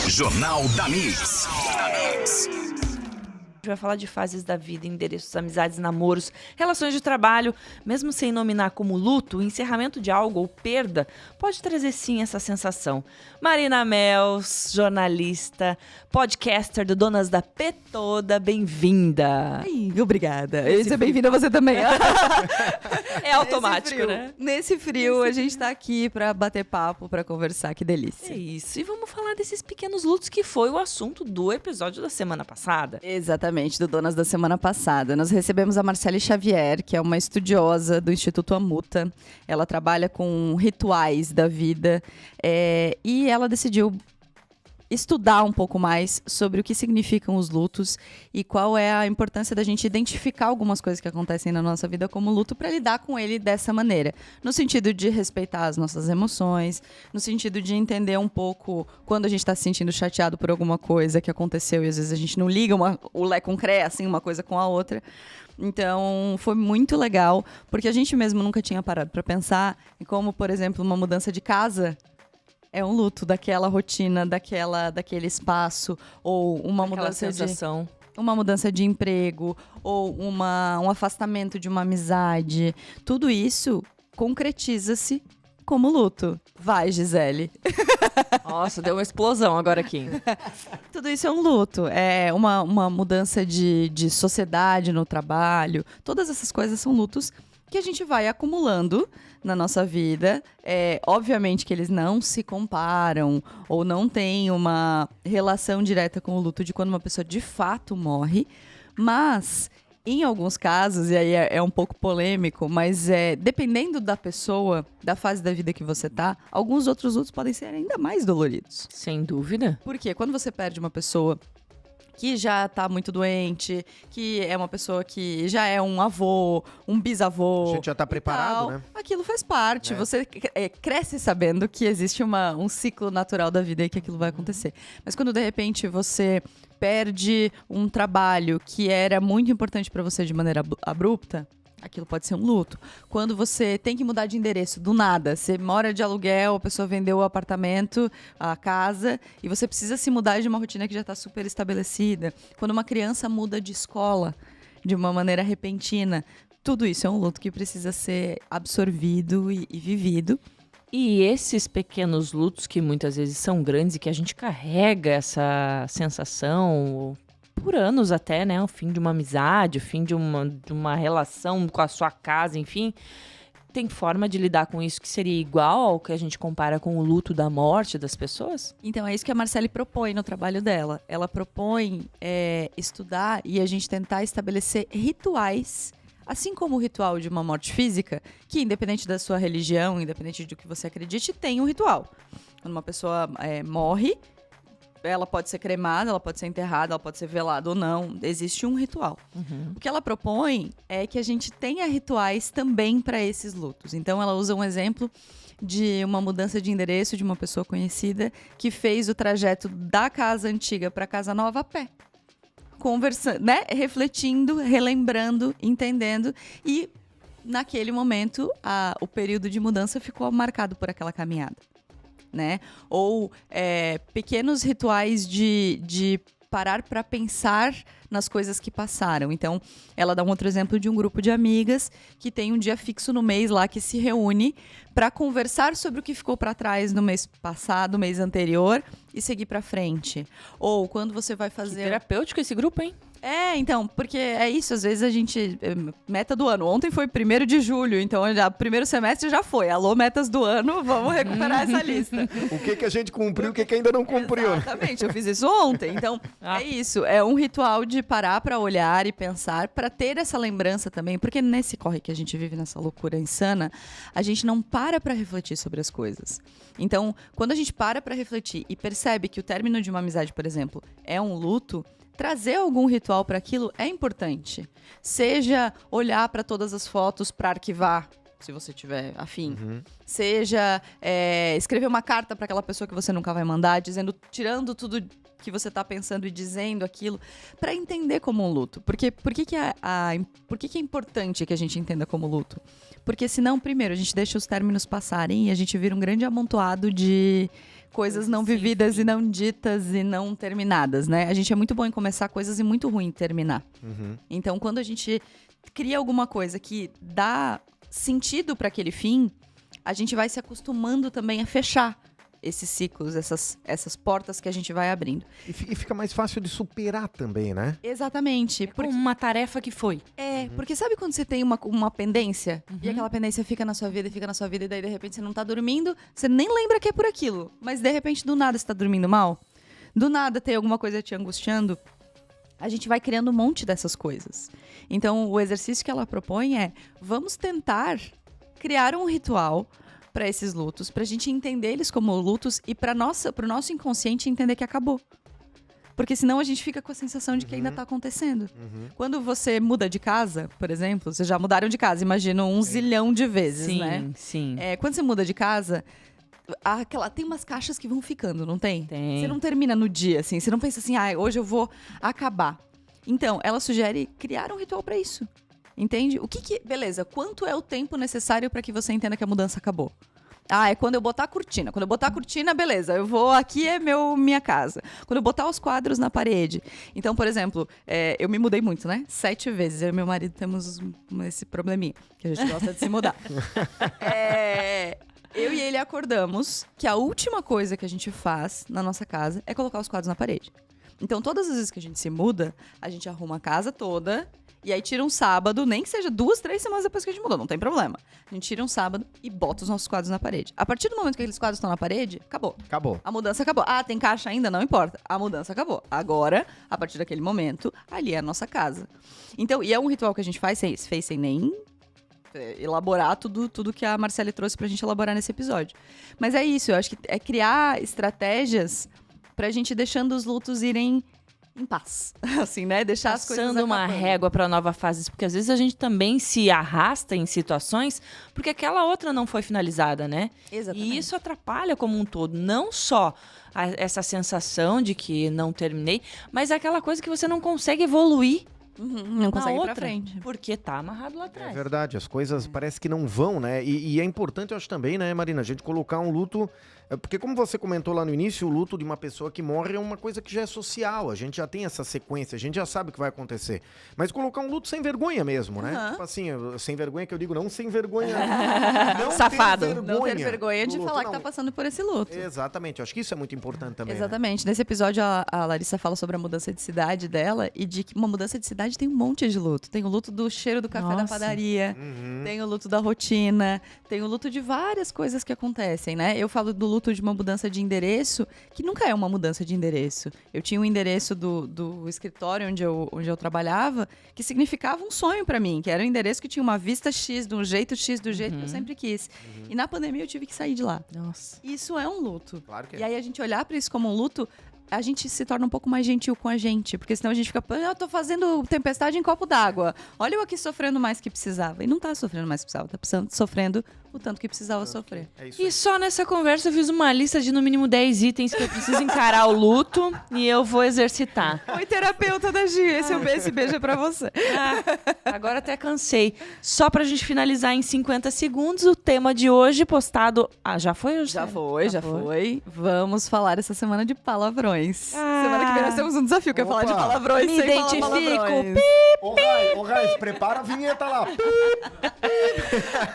Jornal da Mix. A gente vai falar de fases da vida, endereços, amizades, namoros, relações de trabalho. Mesmo sem nominar como luto, o encerramento de algo ou perda pode trazer sim essa sensação. Marina Mels, jornalista, podcaster do Donas da P Toda, bem-vinda. Ai, obrigada. Seja bem-vinda você também. É automático, né? Nesse frio, a gente tá aqui pra bater papo, pra conversar, que delícia. É isso, e vamos falar desses pequenos lutos que foi o assunto do episódio da semana passada. Exatamente, do Donas da semana passada. Nós recebemos a Marcele Xavier, que é uma estudiosa do Instituto Amuta. Ela trabalha com rituais da vida e ela decidiu estudar um pouco mais sobre o que significam os lutos e qual é a importância da gente identificar algumas coisas que acontecem na nossa vida como luto para lidar com ele dessa maneira. No sentido de respeitar as nossas emoções, no sentido de entender um pouco quando a gente está se sentindo chateado por alguma coisa que aconteceu e às vezes a gente não liga o lé com cré, assim, uma coisa com a outra. Então, foi muito legal, porque a gente mesmo nunca tinha parado para pensar em como, por exemplo, uma mudança de casa é um luto daquela rotina, daquele espaço, ou uma mudança de emprego, ou um afastamento de uma amizade. Tudo isso concretiza-se como luto. Vai, Gisele. Nossa, deu uma explosão agora aqui. Tudo isso é um luto. É uma mudança de sociedade no trabalho. Todas essas coisas são lutos que a gente vai acumulando na nossa vida. Obviamente que eles não se comparam ou não têm uma relação direta com o luto de quando uma pessoa de fato morre, mas em alguns casos, e aí é um pouco polêmico, mas dependendo da pessoa, da fase da vida que você tá, alguns outros lutos podem ser ainda mais doloridos. Sem dúvida. Porque quando você perde uma pessoa que já tá muito doente, que é uma pessoa que já é um avô, um bisavô. A gente já tá preparado, né? Aquilo faz parte. Você cresce sabendo que existe um ciclo natural da vida e que aquilo vai acontecer. Mas quando, de repente, você perde um trabalho que era muito importante pra você de maneira abrupta, aquilo pode ser um luto. Quando você tem que mudar de endereço do nada, você mora de aluguel, a pessoa vendeu o apartamento, a casa, e você precisa se mudar de uma rotina que já está super estabelecida. Quando uma criança muda de escola de uma maneira repentina, tudo isso é um luto que precisa ser absorvido e vivido. E esses pequenos lutos que muitas vezes são grandes e que a gente carrega essa sensação por anos até, né? O fim de uma amizade, o fim de uma relação com a sua casa, enfim. Tem forma de lidar com isso que seria igual ao que a gente compara com o luto da morte das pessoas? Então, é isso que a Marcele propõe no trabalho dela. Ela propõe estudar e a gente tentar estabelecer rituais, assim como o ritual de uma morte física, que independente da sua religião, independente do que você acredite, tem um ritual. Quando uma pessoa morre, ela pode ser cremada, ela pode ser enterrada, ela pode ser velada ou não. Existe um ritual. Uhum. O que ela propõe é que a gente tenha rituais também para esses lutos. Então, ela usa um exemplo de uma mudança de endereço de uma pessoa conhecida que fez o trajeto da casa antiga para a casa nova a pé. Conversando, né? Refletindo, relembrando, entendendo. E, naquele momento, o período de mudança ficou marcado por aquela caminhada. Né? Ou pequenos rituais de parar para pensar nas coisas que passaram. Então, ela dá um outro exemplo de um grupo de amigas que tem um dia fixo no mês lá que se reúne para conversar sobre o que ficou para trás no mês passado, mês anterior e seguir para frente. Ou quando você vai fazer... Que terapêutico esse grupo, hein? Então, porque é isso, às vezes a gente... Meta do ano. Ontem foi 1º de julho, então o primeiro semestre já foi. Alô, metas do ano, vamos recuperar essa lista. O que a gente cumpriu, o que ainda não cumpriu. Exatamente, eu fiz isso ontem. Então, é isso. É um ritual de parar para olhar e pensar, para ter essa lembrança também. Porque nesse corre que a gente vive, nessa loucura insana, a gente não para refletir sobre as coisas. Então, quando a gente para refletir e percebe que o término de uma amizade, por exemplo, é um luto, trazer algum ritual para aquilo é importante. Seja olhar para todas as fotos para arquivar, se você tiver afim. Uhum. Seja escrever uma carta para aquela pessoa que você nunca vai mandar, tirando tudo que você tá pensando e dizendo aquilo, para entender como um luto. Por que é importante que a gente entenda como luto? Porque senão, primeiro, a gente deixa os términos passarem e a gente vira um grande amontoado de coisas não vividas e não ditas e não terminadas, né? A gente é muito bom em começar coisas e muito ruim em terminar. Então, quando a gente cria alguma coisa que dá sentido para aquele fim, a gente vai se acostumando também a fechar esses ciclos, essas portas que a gente vai abrindo. E fica mais fácil de superar também, né? Exatamente. Como uma tarefa que foi. Porque sabe quando você tem uma pendência? E aquela pendência fica na sua vida, e daí de repente você não tá dormindo, você nem lembra que é por aquilo. Mas de repente, do nada, você tá dormindo mal? Do nada tem alguma coisa te angustiando? A gente vai criando um monte dessas coisas. Então, o exercício que ela propõe é: vamos tentar criar um ritual para esses lutos, pra gente entender eles como lutos e pro nosso inconsciente entender que acabou. Porque senão a gente fica com a sensação de que ainda tá acontecendo. Quando você muda de casa, por exemplo, vocês já mudaram de casa, imagino, um zilhão de vezes, Sim, né? sim. Quando você muda de casa, tem umas caixas que vão ficando, não tem? Tem. Você não termina no dia, assim, você não pensa assim, hoje eu vou acabar. Então, ela sugere criar um ritual pra isso. Entende? Beleza, quanto é o tempo necessário para que você entenda que a mudança acabou? É quando eu botar a cortina. Quando eu botar a cortina, beleza, aqui é minha casa. Quando eu botar os quadros na parede. Então, por exemplo, eu me mudei muito, né? 7 vezes. Eu e meu marido temos esse probleminha, que a gente gosta de se mudar. Eu e ele acordamos que a última coisa que a gente faz na nossa casa é colocar os quadros na parede. Então, todas as vezes que a gente se muda, a gente arruma a casa toda. E aí tira um sábado, nem que seja 2, 3 semanas depois que a gente mudou, não tem problema. A gente tira um sábado e bota os nossos quadros na parede. A partir do momento que aqueles quadros estão na parede, acabou. Acabou. A mudança acabou. Tem caixa ainda? Não importa. A mudança acabou. Agora, a partir daquele momento, ali é a nossa casa. Então, e é um ritual que a gente fez sem nem elaborar tudo que a Marcele trouxe pra gente elaborar nesse episódio. Mas é isso, eu acho que é criar estratégias pra gente deixando os lutos irem em paz, assim, né? Deixar as coisas Passando uma acabando. régua para nova fase, porque às vezes a gente também se arrasta em situações porque aquela outra não foi finalizada, né? Exatamente. E isso atrapalha como um todo, não só essa sensação de que não terminei, mas aquela coisa que você não consegue evoluir Não na consegue ir outra, pra frente. porque tá amarrado lá É atrás. verdade, as coisas parece que não vão, né? E é importante, eu acho também, né, Marina, a gente colocar um luto. Porque como você comentou lá no início, o luto de uma pessoa que morre é uma coisa que já é social, a gente já tem essa sequência, a gente já sabe o que vai acontecer. Mas colocar um luto sem vergonha mesmo, né? Tipo assim, sem vergonha que eu digo, não sem vergonha. Não Safado. Não ter vergonha do de luto, falar que não. tá passando por esse luto. Exatamente, eu acho que isso é muito importante também. né? Exatamente. Nesse episódio, a Larissa fala sobre a mudança de cidade dela e de que uma mudança de cidade tem um monte de luto. Tem o luto do cheiro do café da Nossa. padaria, tem o luto da rotina, tem o luto de várias coisas que acontecem, né? Eu falo do luto de uma mudança de endereço, que nunca é uma mudança de endereço. Eu tinha um endereço do escritório onde eu trabalhava, que significava um sonho pra mim, que era um endereço que tinha uma vista X, de um jeito X, do jeito que eu sempre quis. E na pandemia eu tive que sair de lá. Nossa. Isso é um luto. Claro que é. E aí a gente olhar pra isso como um luto, a gente se torna um pouco mais gentil com a gente, porque senão a gente fica, eu tô fazendo tempestade em copo d'água. Olha eu aqui sofrendo mais que precisava. E não tá sofrendo mais que precisava, tá sofrendo o tanto que precisava sofrer. É isso E aí. só nessa conversa eu fiz uma lista de no mínimo 10 itens que eu preciso encarar o luto e eu vou exercitar. Oi, terapeuta da Gi, esse beijo é pra você. Agora até cansei. Só pra gente finalizar em 50 segundos, o tema de hoje postado... já foi hoje? Já foi. Vamos falar essa semana de palavrões. Semana que vem nós temos um desafio, que é falar de Opa. palavrões Me sem falar identifico. palavrões. Ô, Raiz, prepara a vinheta lá.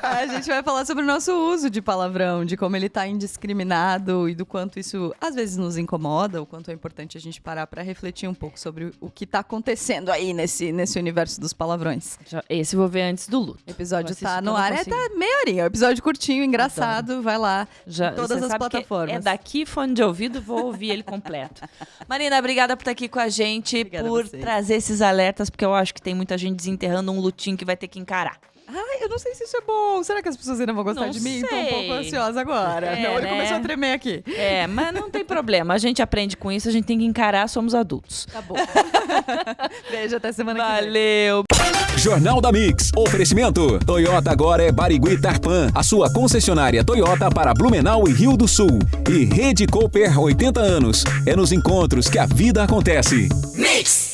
A gente vai falar sobre o nosso uso de palavrão, de como ele tá indiscriminado e do quanto isso às vezes nos incomoda, o quanto é importante a gente parar pra refletir um pouco sobre o que tá acontecendo aí nesse universo dos palavrões. Esse eu vou ver antes do luto. O episódio Vou assistir tá quando no eu ar, conseguir. tá meia horinha. É um episódio curtinho, engraçado, vai lá. Já, em todas você as sabe que plataformas. é daqui, fone de ouvido, vou ouvir ele completo. Marina, obrigada por estar aqui com a gente, Obrigada a por vocês. trazer esses alertas, porque eu acho que tem muita gente desenterrando um lutinho que vai ter que encarar. Ai, eu não sei se isso é bom. Será que as pessoas ainda vão gostar Não de mim? Tô um sei. pouco ansiosa agora. É, Meu olho né? começou a tremer aqui. É, mas não tem problema. A gente aprende com isso, a gente tem que encarar, somos adultos. Tá bom. Beijo, até semana que vem. Valeu! Jornal da Mix. Oferecimento. Toyota agora é Barigui Tarpan. A sua concessionária Toyota para Blumenau e Rio do Sul. E Rede Cooper 80 anos. É nos encontros que a vida acontece. Mix.